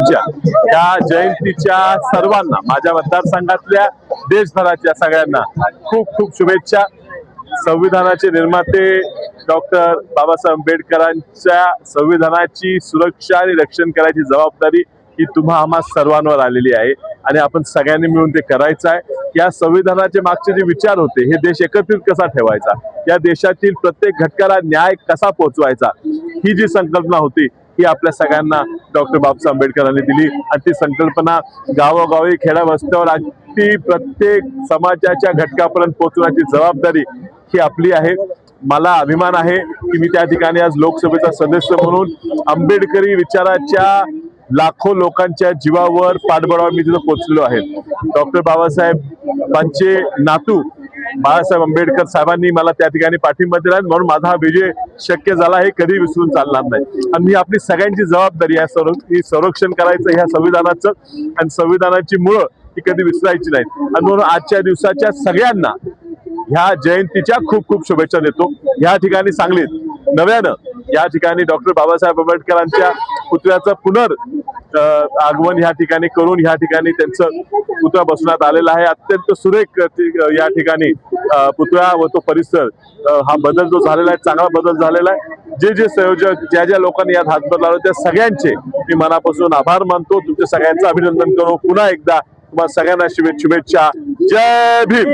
बाबासाहेबांच्या या जयंतीच्या सर्वांना, माझ्या मतदारसंघातल्या देशभराच्या सगळ्यांना खूप खूप शुभेच्छा। संविधानाचे निर्माते डॉक्टर बाबासाहेब आंबेडकरांच्या संविधानाची सुरक्षा आणि रक्षण करायची जबाबदारी ही तुम्हा आम्हा सर्वांवर आलेली आहे आणि आपण सगळ्यांनी मिळून ते करायचं आहे। या संविधानाचे मागचे जे विचार होते, हे देश एकत्रित कसा ठेवायचा, या देशातील प्रत्येक घटकाला न्याय कसा पोहोचवायचा, ही जी संकल्पना होती ही आपल्या सगळ्यांना डॉक्टर बाबासाहेब आंबेडकरांनी दिली आणि ती संकल्पना गावोगावी खेड्या वस्त्यावर अगदी प्रत्येक समाजाच्या घटकापर्यंत पोहोचवण्याची जबाबदारी ही आपली आहे। मला अभिमान आहे की मी त्या ठिकाणी आज लोकसभेचा सदस्य म्हणून आंबेडकरी विचाराच्या लाखो लोकांच्या जीवावर पाठबळावर मी तिथं पोहोचलेलो आहे। डॉक्टर बाबासाहेबांचे नातू बाळासाहेब आंबेडकर साहेबांनी मला त्या ठिकाणी पाठिंबा दिला, म्हणून माझा हा विजय शक्य झाला, हे कधी विसरून चालणार नाही। आणि ही आपली सगळ्यांची जबाबदारी आहे संरक्षण करायचं ह्या संविधानाचं, आणि संविधानाची मुळं ही कधी विसरायची नाहीत। आणि म्हणून आजच्या दिवसाच्या सगळ्यांना ह्या जयंतीच्या खूप खूप शुभेच्छा देतो। या ठिकाणी सांगलीत नव्यानं या ठिकाणी डॉक्टर बाबासाहेब आंबेडकरांच्या पुतळ्याचं आगमन या ठिकाणी करून या ठिकाणी त्यांचं पुतळा बसवण्यात आलेला आहे। अत्यंत सुरेख या ठिकाणी पुतळा व तो परिसर, हा बदल जो झालेला आहे चांगला बदल झालेला आहे। जे जे संयोजक ज्या ज्या लोकांनी यात हातभार लावला त्या सगळ्यांचे मी मनापासून आभार मानतो। तुमच्या सगळ्यांचं अभिनंदन करू। पुन्हा एकदा तुम्हाला सगळ्यांना शुभेच्छा। जय भीम।